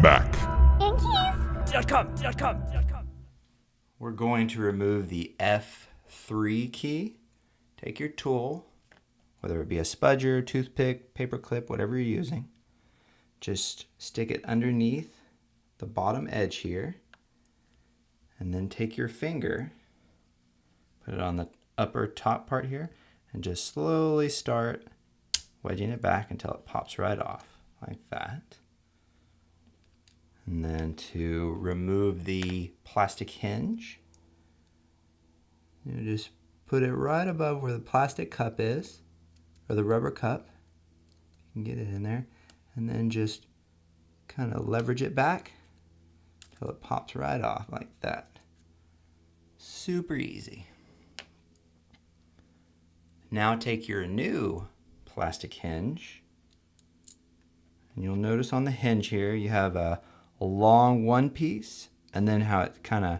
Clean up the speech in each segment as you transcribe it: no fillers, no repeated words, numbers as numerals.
Mac. We're going to remove the F3 key. Take your tool, whether it be a spudger, toothpick, paper clip, whatever you're using. Just stick it underneath the bottom edge here, and then take your finger, put it on the upper top part here, and just slowly start wedging it back until it pops right off, like that. And then to remove the plastic hinge, you just put it right above where the plastic cup is, or the rubber cup. You can get it in there, and then just kind of leverage it back until it pops right off like that. Super easy. Now take your new plastic hinge, and you'll notice on the hinge here you have a long one piece, and then how it kind of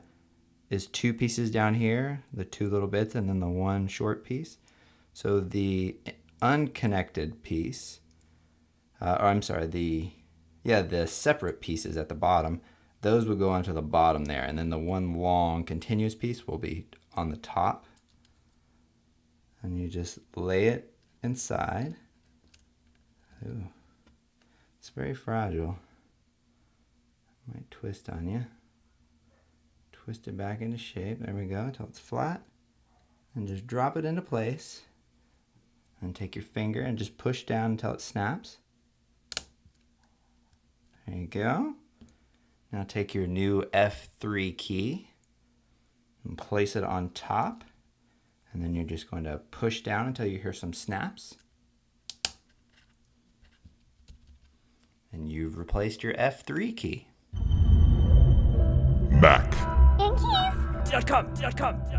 is two pieces down here, the two little bits, and then the one short piece. So the unconnected piece, the separate pieces at the bottom, those will go onto the bottom there, and then the one long continuous piece will be on the top. And you just lay it inside. Ooh, it's very fragile. Might twist on you. Twist it back into shape. There we go, until it's flat. And just drop it into place. And take your finger and just push down until it snaps. There you go. Now take your new F3 key and place it on top. And then you're just going to push down until you hear some snaps. And you've replaced your F3 key. Mac. And keys.